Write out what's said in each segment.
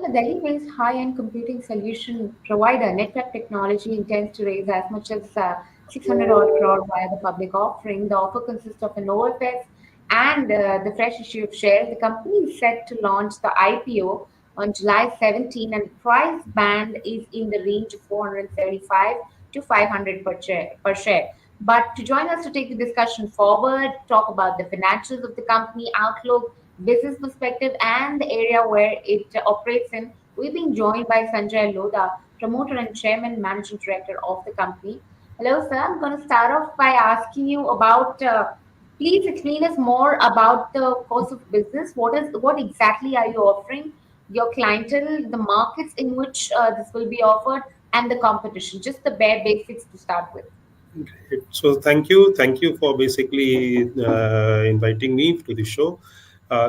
The Delhi-based high-end computing solution provider Netweb Technology intends to raise as much as 600 odd crore via the public offering. The offer consists of an OFS and the fresh issue of shares. The company is set to launch the IPO on July 17, and the price band is in the range of 475 to 500 per share. But to join us to take the discussion forward, talk about the financials of the company, outlook, business perspective, and the area where it operates in, we've been joined by Sanjay Lodha, promoter and chairman, managing director of the company. Hello, sir. I'm going to start off by asking you about. Please explain us more about the course of business. What exactly are you offering your clientele, the markets in which this will be offered, and the competition? Just the bare basics to start with. Great. So thank you for basically inviting me to the show.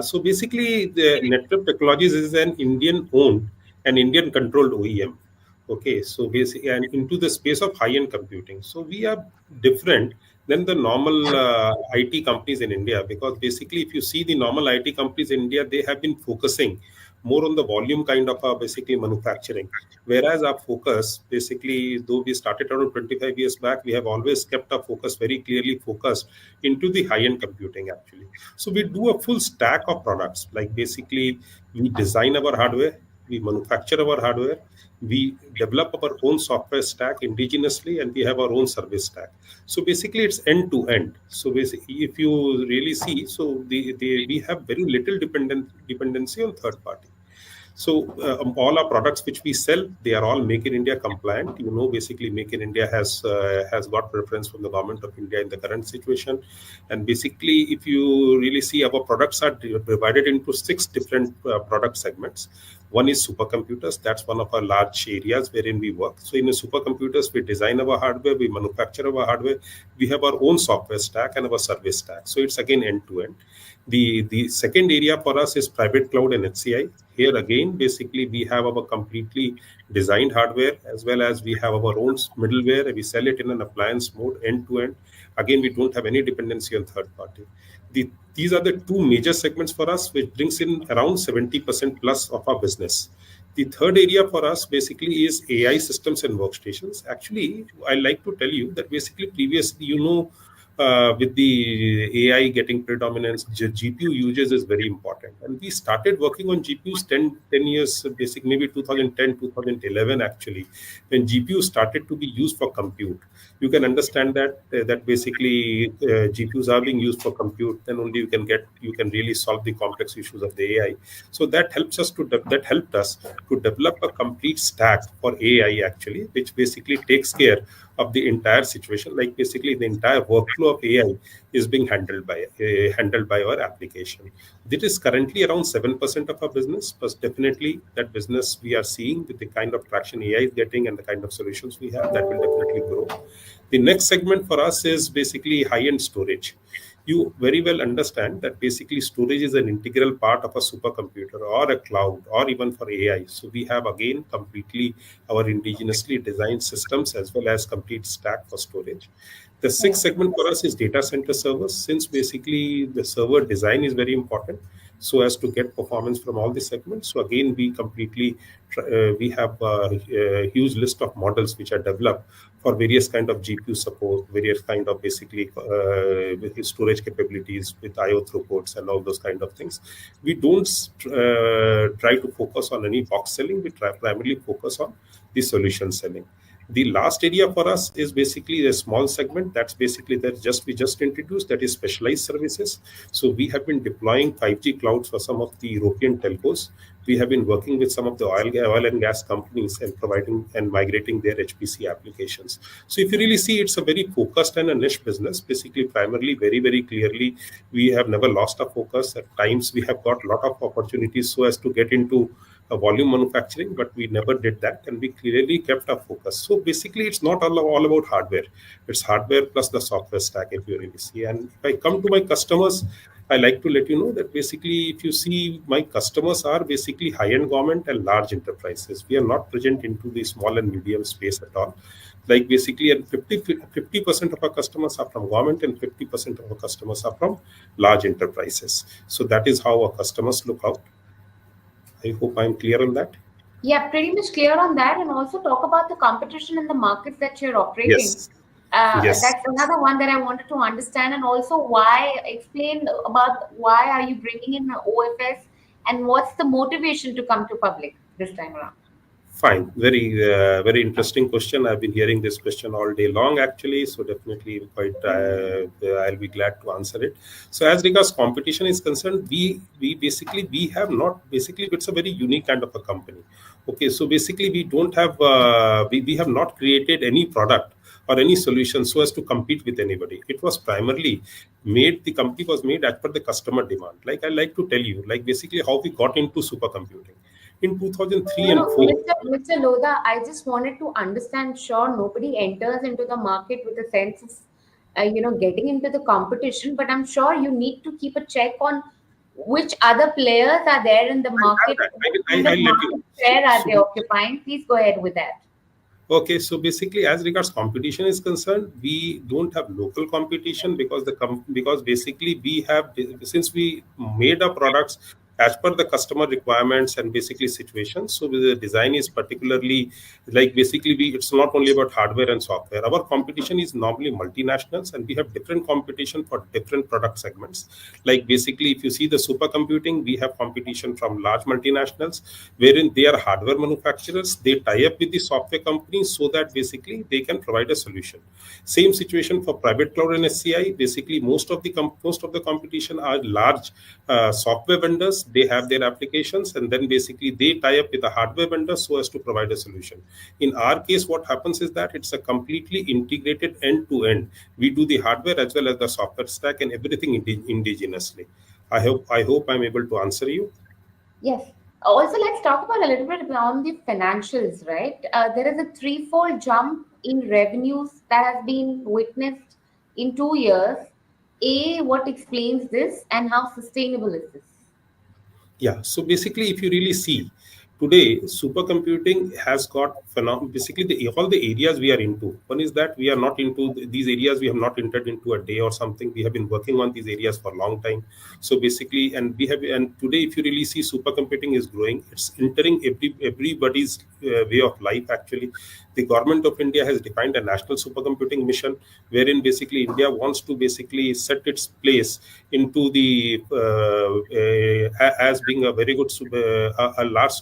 So basically, the Netweb Technologies is an Indian-owned and Indian-controlled OEM. Okay, so basically, and into the space of high-end computing. So we are different than the normal IT companies in India, because basically, if you see the normal IT companies in India, they have been focusing more on the volume kind of basically manufacturing. Whereas our focus, basically, though we started around 25 years back, we have always kept our focus very clearly focused into the high-end computing actually. So we do a full stack of products. Like basically, we design our hardware, we manufacture our hardware, we develop our own software stack indigenously, and we have our own service stack. So basically, it's end to end. So basically, if you really see, so we have very little dependency on third party. So all our products which we sell, they are all Make in India compliant. Basically, Make in India has got preference from the government of India in the current situation. And basically, if you really see, our products are divided into 6 different product segments. One is supercomputers. That's one of our large areas wherein we work. So in the supercomputers, we design our hardware, we manufacture our hardware, we have our own software stack and our service stack. So it's again end to end. The second area for us is private cloud and HCI. Here again, basically, we have our completely designed hardware, as well as we have our own middleware, and we sell it in an appliance mode end to end. Again, we don't have any dependency on third party. These are the two major segments for us, which brings in around 70% plus of our business. The third area for us basically is AI systems and workstations. Actually, I like to tell you that basically previously, with the AI getting predominance, GPU usage is very important. And we started working on GPUs 10 years, basically maybe 2010, 2011 actually, when GPUs started to be used for compute. You can understand that basically GPUs are being used for compute, then only you can really solve the complex issues of the AI. So that helped us to develop a complete stack for AI actually, which basically takes care of the entire situation. Like basically the entire workflow of AI is being handled by our application. This is currently around 7% of our business, but definitely that business we are seeing with the kind of traction AI is getting and the kind of solutions we have, that will definitely grow. The next segment for us is basically high-end storage. You very well understand that basically storage is an integral part of a supercomputer or a cloud or even for AI. So we have again completely our indigenously designed systems as well as complete stack for storage. The sixth segment for us is data center servers, since basically the server design is very important so as to get performance from all the segments. So again, we have a huge list of models which are developed for various kind of GPU support, various kind of basically with storage capabilities, with IO throughputs and all those kind of things. We don't try to focus on any box selling. We primarily focus on the solution selling. The last area for us is basically a small segment. That's basically we just introduced, that is specialized services. So we have been deploying 5G clouds for some of the European telcos. We have been working with some of the oil and gas companies and providing and migrating their HPC applications. So if you really see, it's a very focused and a niche business. Basically, primarily, very, very clearly, we have never lost our focus. At times, we have got a lot of opportunities so as to get into volume manufacturing, but we never did that, and we clearly kept our focus. So basically, it's not all about hardware. It's hardware plus the software stack, if you really see. And if I come to my customers, I like to let you know that basically, if you see, my customers are basically high-end government and large enterprises. We are not present into the small and medium space at all. Like basically, and 50% of our customers are from government and 50% of our customers are from large enterprises. So that is how our customers look out. I hope I'm clear on that. Yeah, pretty much clear on that, and also talk about the competition in the markets that you're operating. Yes. Yes. That's another one that I wanted to understand, and also why explain about why are you bringing in OFS and what's the motivation to come to public this time around. Fine. Very interesting question. I've been hearing this question all day long, actually. So definitely, quite. I'll be glad to answer it. So as regards competition is concerned, we basically we have not basically it's a very unique kind of a company. Okay. So basically, we don't have we have not created any product or any solution so as to compete with anybody. It was primarily made. The company was made as per the customer demand. Like I like to tell you, like basically how we got into supercomputing in 2003 No, and no, 4. Mr. Lodha, I just wanted to understand. Sure, nobody enters into the market with a sense of, getting into the competition, but I'm sure you need to keep a check on which other players are there in the I have market, that. what kind of I'll let you. market share are they occupying. Please go ahead with that. Okay, so basically, as regards competition is concerned, we don't have local competition because because basically we have, since we made our products as per the customer requirements and basically situations. So the design is particularly like basically it's not only about hardware and software. Our competition is normally multinationals, and we have different competition for different product segments. Like basically, if you see the supercomputing, we have competition from large multinationals, wherein they are hardware manufacturers. They tie up with the software companies so that basically they can provide a solution. Same situation for private cloud and SCI. Basically, most of the competition are large software vendors. They have their applications, and then basically they tie up with the hardware vendor so as to provide a solution. In our case, what happens is that it's a completely integrated end to end. We do the hardware as well as the software stack and everything indigenously. I hope I'm able to answer you. Yes. Also, let's talk about a little bit on the financials, right? There is a threefold jump in revenues that has been witnessed in 2 years. A, what explains this and how sustainable is this? Yeah. So basically, if you really see today, supercomputing has got basically all the areas we are into. One is that we are not into these areas. We have not entered into a day or something. We have been working on these areas for a long time. So basically, and today, if you really see, supercomputing is growing. It's entering everybody's way of life. Actually, the government of India has defined a national supercomputing mission, wherein basically India wants to basically set its place into the as being a very good a large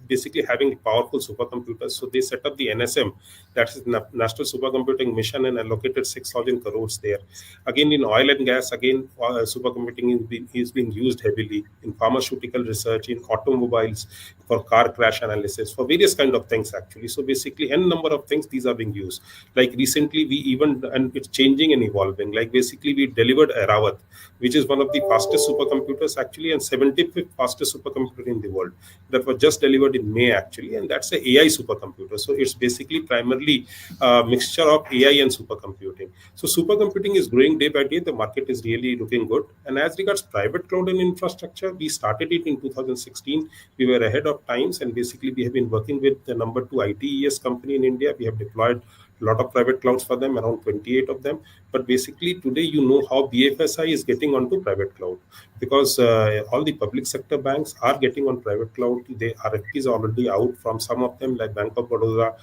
basically having powerful supercomputers. So they set up the NSM, that is National Supercomputing Mission, and allocated 6,000 crores there. Again, in oil and gas, again supercomputing is being used heavily in pharmaceutical research, in automobiles, for car crash analysis, for various kind of things actually. So basically, n number of things these are being used. Like recently, we even, and it's changing and evolving. Like basically, we delivered Arawat, which is one of the fastest supercomputers actually, and 75th fastest supercomputer in the world. That was just delivered in May actually, and that's a AI supercomputer. So it's basically primarily a mixture of AI and supercomputing. So supercomputing is growing day by day. The market is really looking good. And as regards private cloud and infrastructure, we started it in 2016. We were ahead of times, and basically we have been working with the number two ITES company in India. We have deployed a lot of private clouds for them, around 28 of them. But basically today, you know how BFSI is getting onto private cloud, because all the public sector banks are getting on private cloud. The RFPs are already out from some of them, like Bank of Baroda,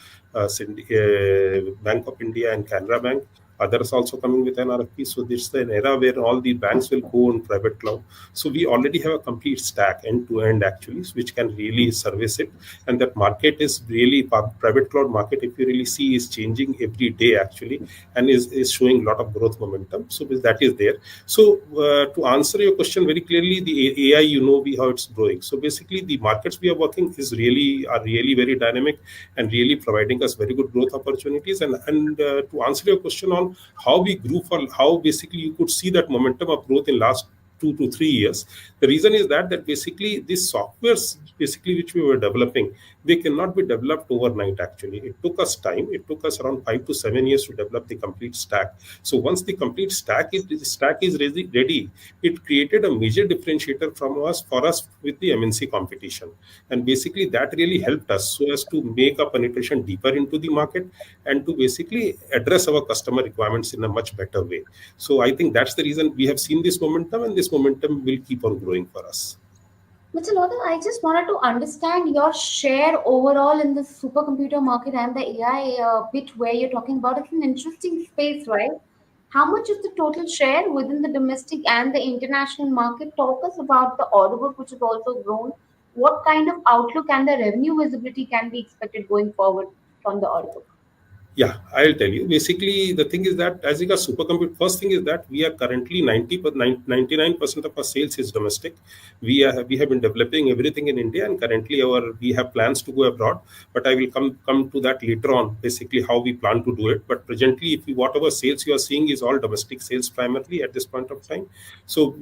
Bank of India, and Canara Bank. Others also coming with an RFP. So this is an era where all the banks will go on private cloud. So we already have a complete stack end to end actually, which can really service it. And that market is really, private cloud market, if you really see, is changing every day actually, and is showing a lot of growth momentum. So that is there. So to answer your question very clearly, the AI, we how it's growing. So basically, the markets we are working are really very dynamic and really providing us very good growth opportunities. And to answer your question on how we grew, for how basically you could see that momentum of growth in last 2 to 3 years. The reason is that basically these softwares basically which we were developing, they cannot be developed overnight actually. It took us time. It took us around 5 to 7 years to develop the complete stack. So once the complete stack is ready, it created a major differentiator for us with the MNC competition. And basically that really helped us so as to make a penetration deeper into the market, and to basically address our customer requirements in a much better way. So I think that's the reason we have seen this momentum, and this momentum will keep on growing for us. Mr. Lodha, I just wanted to understand your share overall in the supercomputer market and the AI bit where you're talking about. It's an interesting space, right? How much is the total share within the domestic and the international market? Talk us about the order book, which has also grown. What kind of outlook and the revenue visibility can be expected going forward from the order book? Yeah, I'll tell you. Basically, the thing is that as regards supercomputer, first thing is that we are currently 99% of our sales is domestic. We have been developing everything in India, and currently we have plans to go abroad. But I will come to that later on. Basically, how we plan to do it. But presently, if you, whatever sales you are seeing is all domestic sales primarily at this point of time. So,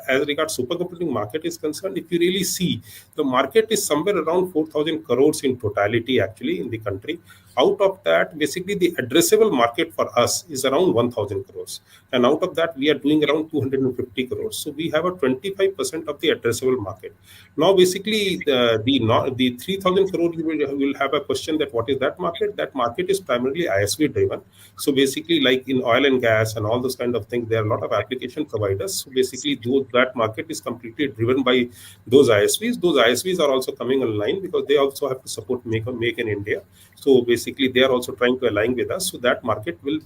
as regards supercomputing market is concerned, if you really see, the market is somewhere around 4,000 crores in totality actually in the country. Out of that, basically the addressable market for us is around 1,000 crores, and out of that we are doing around 250 crores. So we have a 25% of the addressable market. Now basically the 3,000 crore, you will have a question that what is that market. That market is primarily ISV driven. So basically, like in oil and gas and all those kind of things, there are a lot of application providers. So basically that market is completely driven by those ISVs. Those ISVs are also coming online because they also have to support make in India. So basically, they are also trying to align with us. So that market will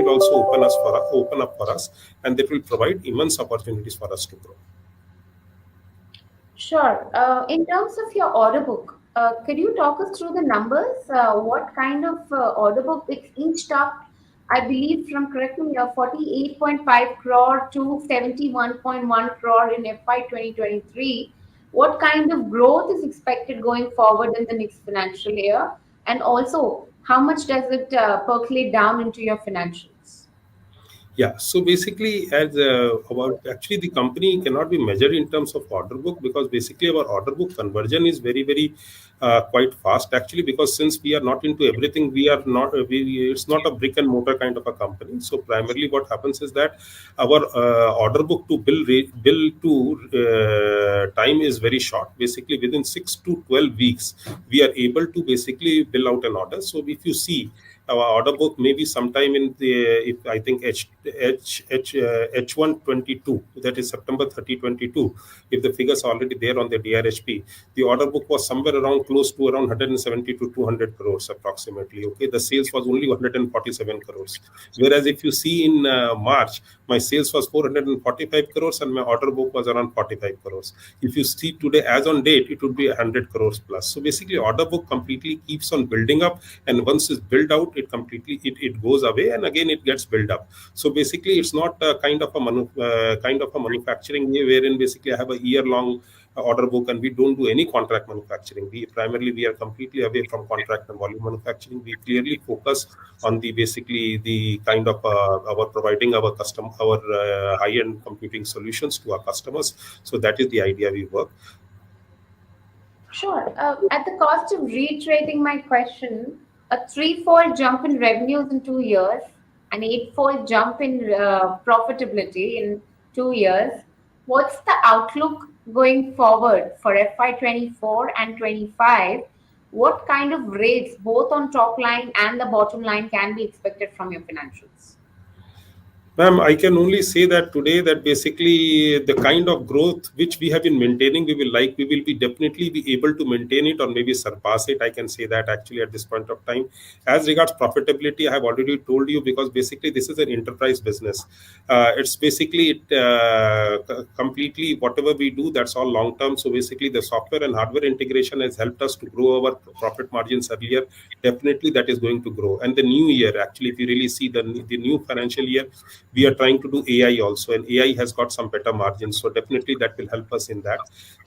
also open up for us, and that will provide immense opportunities for us to grow. Sure. In terms of your order book, could you talk us through the numbers? What kind of order book it's inched up? I believe, from correct me, 48.5 crore to 71.1 crore in FY 2023. What kind of growth is expected going forward in the next financial year? And also, how much does it percolate down into your financials? Yeah, so basically, as about actually the company cannot be measured in terms of order book, because basically our order book conversion is very quite fast actually, because since we are not into everything, we are not it's not a brick and mortar kind of a company. So primarily what happens is that our order book to bill to time is very short. Basically within 6 to 12 weeks we are able to basically bill out an order. So if you see our order book, maybe sometime in the, if I think H1 22, that is September 30 22, if the figures are already there on the DRHP, the order book was somewhere around close to around 170 to 200 crores approximately. Okay, the sales was only 147 crores. Whereas if you see in March, my sales was 445 crores and my order book was around 45 crores. If you see today as on date, it would be 100 crores plus. So basically order book completely keeps on building up, and once it's built out, it goes away and again it gets built up. So basically it's not a kind of a manufacturing way wherein basically I have a year long order book and we don't do any contract manufacturing. We are completely away from contract and volume manufacturing. We clearly focus on the basically the kind of our providing our high end computing solutions to our customers. So that is the idea we work. Sure. At the cost of reiterating my question, a threefold jump in revenues in 2 years, an eightfold jump in profitability in 2 years. What's the outlook going forward for FY 24 and 25? What kind of rates, both on top line and the bottom line, can be expected from your financials? Ma'am, I can only say that today that basically the kind of growth which we have been maintaining, we will be definitely be able to maintain it or maybe surpass it. I can say that actually at this point of time. As regards profitability, I have already told you, because basically this is an enterprise business. It's basically completely whatever we do, that's all long term. So basically the software and hardware integration has helped us to grow our profit margins earlier. Definitely that is going to grow. And the new year, actually, if you really see the new financial year, we are trying to do AI also, and AI has got some better margins. So definitely that will help us in that.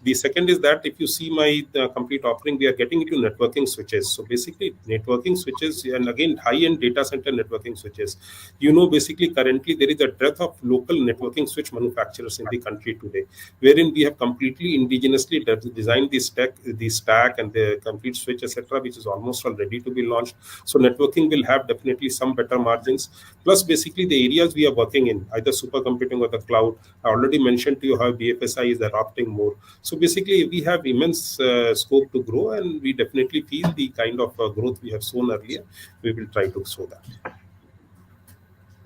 The second is that if you see my complete offering, we are getting into networking switches. So basically networking switches, and again high-end data center networking switches. Basically currently there is a dearth of local networking switch manufacturers in the country today, wherein we have completely indigenously designed the stack and the complete switch, etc., which is almost all ready to be launched. So networking will have definitely some better margins. Plus, basically the areas we are working in, either supercomputing or the cloud. I already mentioned to you how BFSI is adopting more. So basically, we have immense scope to grow, and we definitely feel the kind of growth we have shown earlier, we will try to show that.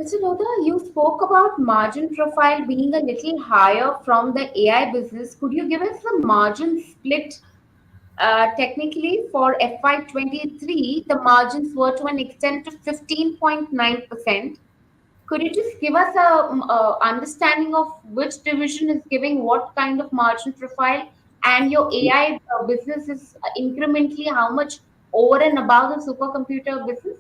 Mr. Lodha, you spoke about margin profile being a little higher from the AI business. Could you give us the margin split? Technically, for FY23, the margins were to an extent of 15.9%. Could you just give us a understanding of which division is giving what kind of margin profile, and your AI business is incrementally how much over and above the supercomputer business?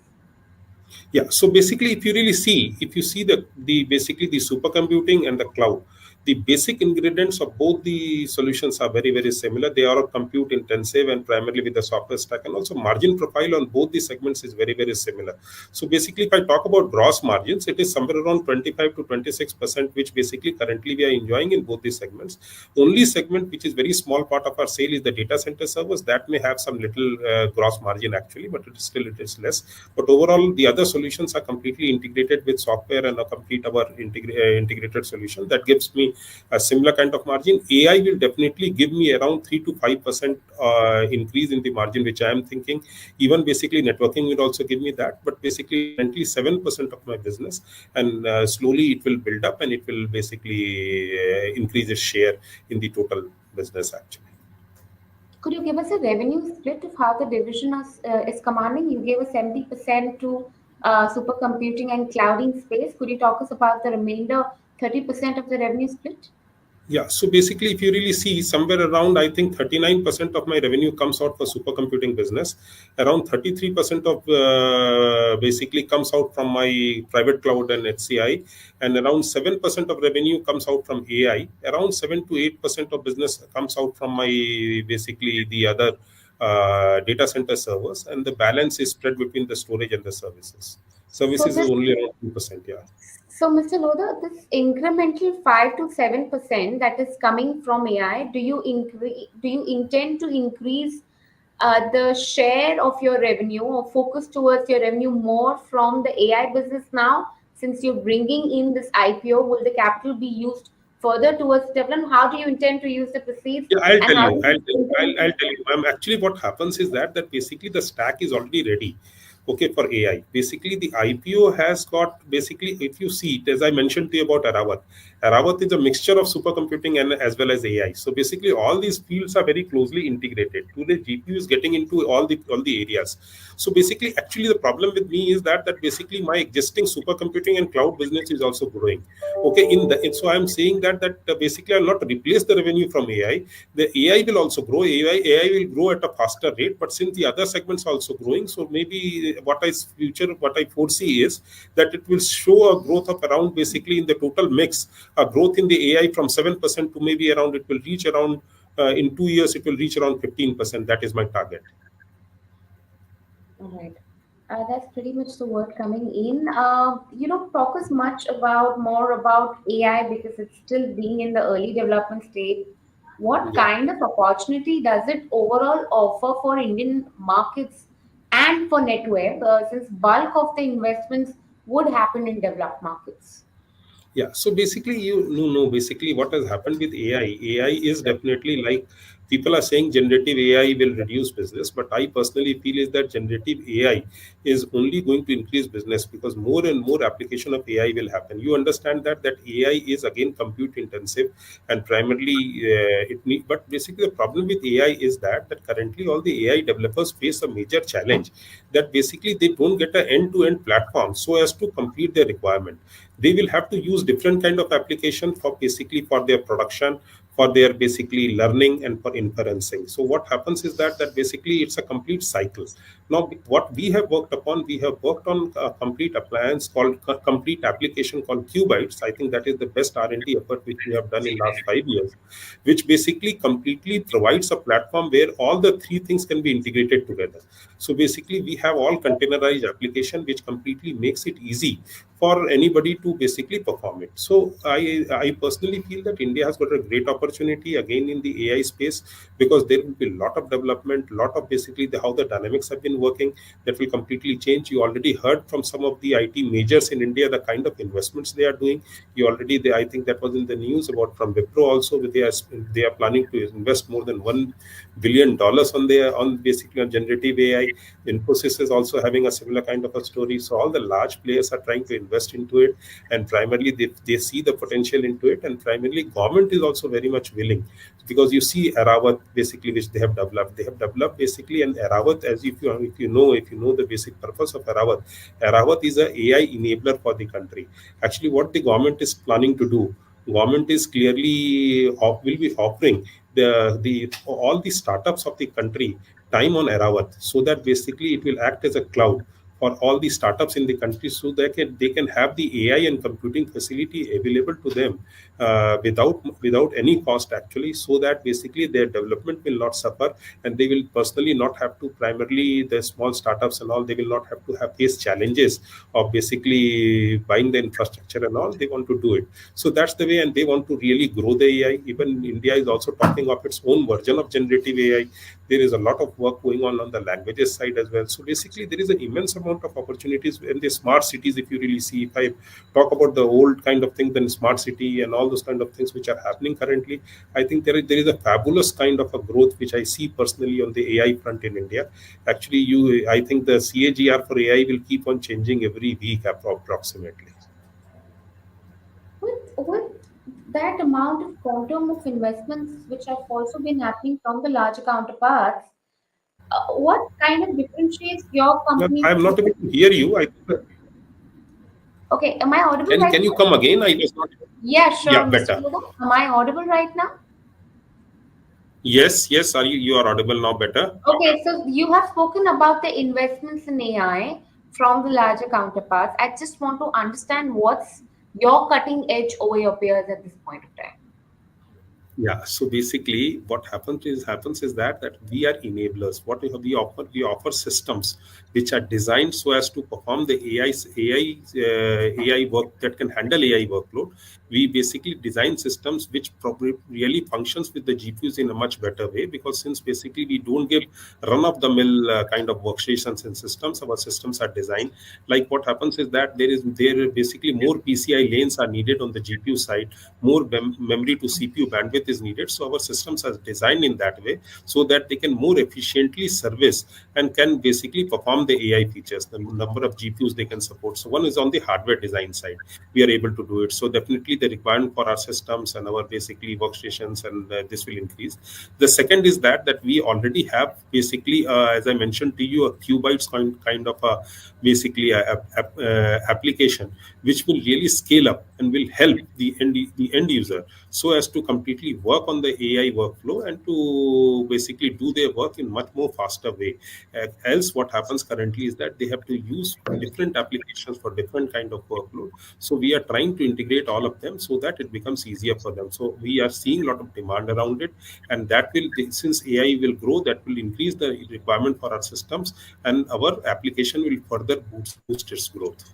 Yeah. So basically, if you really see, if you see the basically the supercomputing and the cloud, the basic ingredients of both the solutions are very very similar. They are all compute intensive and primarily with the software stack, and also margin profile on both the segments is very very similar. So basically, if I talk about gross margins, it is somewhere around 25 to 26%, which basically currently we are enjoying in both the segments. Only segment which is very small part of our sale is the data center servers. That may have some little gross margin actually, but it is less. But overall, the other solutions are completely integrated with software and a complete our integrated solution that gives me a similar kind of margin. AI will definitely give me around 3 to 5% increase in the margin, which I am thinking. Even basically networking will also give me that, but basically currently 7% of my business, and slowly it will build up and it will basically increase its share in the total business actually. Could you give us a revenue split of how the division is commanding? You gave us 70% to supercomputing and clouding space. Could you talk us about the remainder 30% of the revenue split? Yeah, so basically, if you really see, somewhere around, I think 39% of my revenue comes out for supercomputing business. Around 33% of basically comes out from my private cloud and HCI, and around 7% of revenue comes out from AI. Around 7 to 8% of business comes out from my basically the other data center servers, and the balance is spread between the storage and the services. So Services is this, only around 2%. Yeah. so Mr. Lodha, this incremental 5 to 7% that is coming from AI, do you intend to increase the share of your revenue or focus towards your revenue more from the AI business now? Since you're bringing in this IPO, will the capital be used further towards development? How do you intend to use the proceeds, Yeah, I'll and tell how you. do I'll tell you you. intend I'll to? tell you. Actually, what happens is that basically the stack is already ready. Okay, for AI. Basically, the IPO has got basically, if you see it, as I mentioned to you about Aravat, Aravat is a mixture of supercomputing and as well as AI. So basically, all these fields are very closely integrated. Today, GPU is getting into all the areas. So basically, actually, the problem with me is that basically my existing supercomputing and cloud business is also growing. Okay, so I'm saying that basically I'll not replace the revenue from AI. The AI will also grow. AI will grow at a faster rate, but since the other segments are also growing, so maybe what I foresee is that it will show a growth of around basically in the total mix, a growth in the AI from 7% to maybe around it will reach around in 2 years it will reach around 15%. That is my target. All right. That's pretty much the word coming in. You don't talk as much about more about AI because it's still being in the early development stage. What Yeah. kind of opportunity does it overall offer for Indian markets and for Netweb, since bulk of the investments would happen in developed markets? Yeah. So basically, basically what has happened with AI, AI is definitely like people are saying generative AI will reduce business, but I personally feel is that generative AI is only going to increase business because more and more application of AI will happen. You understand that AI is again compute intensive and primarily but basically the problem with AI is that currently all the AI developers face a major challenge that basically they don't get an end-to-end platform so as to complete their requirement. They will have to use different kind of application for basically for their production, for their basically learning and for inferencing. So what happens is that basically it's a complete cycle. Now what we have worked upon, we have worked on a complete appliance called a complete application called Cubites. I think that is the best R&D effort which we have done in last 5 years, which basically completely provides a platform where all the three things can be integrated together. So basically we have all containerized application which completely makes it easy for anybody to basically perform it. So I personally feel that India has got a great opportunity again in the AI space because there will be a lot of development, lot of basically how the dynamics have been working that will completely change. You already heard from some of the IT majors in India the kind of investments they are doing. I think that was in the news about from Wipro also. They are planning to invest more than $1 billion on basically on generative AI. Infosys is also having a similar kind of a story. So all the large players are trying to invest invest into it, and primarily they see the potential into it, and primarily government is also very much willing, because you see Arawat basically, which they have developed basically an Arawat, as if you know the basic purpose of Arawat. Arawat is a AI enabler for the country. Actually, what the government is planning to do, government is clearly will be offering the all the startups of the country time on Arawat, so that basically it will act as a cloud for all the startups in the country, so they can have the AI and computing facility available to them without any cost actually, so that basically their development will not suffer, and they will personally not have to, primarily the small startups and all, they will not have to have these challenges of basically buying the infrastructure and all. They want to do it, so that's the way, and they want to really grow the AI. Even India is also talking of its own version of generative AI. There is a lot of work going on the languages side as well. So basically there is an immense amount of opportunities in the smart cities. If you really see, if I talk about the old kind of thing, then smart city and all those kind of things which are happening currently, I think there is a fabulous kind of a growth which I see personally on the AI front in India. Actually, I think the CAGR for AI will keep on changing every week approximately. With that amount of quantum of investments which have also been happening from the larger counterparts, what kind of differentiates your Now, company I am from? not able to hear you. Okay, am I audible right Can you now? come again? I was not. Yeah, sure, Yeah, Mr. better. Luda. Am I audible right now? Yes, yes. Are you are audible now? Better. Okay, so you have spoken about the investments in AI from the larger counterparts. I just want to understand what's your cutting edge over your peers at this point of time. Yeah. So basically, what happens is that we are enablers. What we offer systems which are designed so as to perform the AI work that can handle AI workload. We basically design systems which probably really functions with the GPUs in a much better way, because since basically we don't give run of the mill kind of workstations and systems, our systems are designed like, what happens is that there basically more PCI lanes are needed on the GPU side, more memory to CPU bandwidth is needed. So our systems are designed in that way, so that they can more efficiently service and can basically perform the AI features, the number of GPUs they can support. So one is on the hardware design side, we are able to do it. So definitely the requirement for our systems and our basically workstations, and this will increase. The second is that we already have basically, as I mentioned to you, a qubits kind of a basically application which will really scale up and will help the end user, so as to completely work on the AI workflow and to basically do their work in much more faster way. Else, what happens currently is that they have to use different applications for different kind of workload. So we are trying to integrate all of them so that it becomes easier for them. So we are seeing a lot of demand around it, and that will, since AI will grow, that will increase the requirement for our systems, and our application will further boost its growth.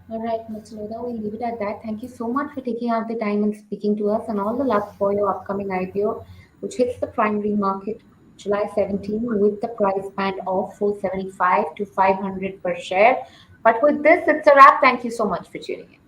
All right, Mr. Loda, we'll leave it at that. Thank you so much for taking out the time and speaking to us, and all the luck for your upcoming IPO, which hits the primary market July 17 with the price band of 475 to 500 per share. But with this, it's a wrap. Thank you so much for tuning in.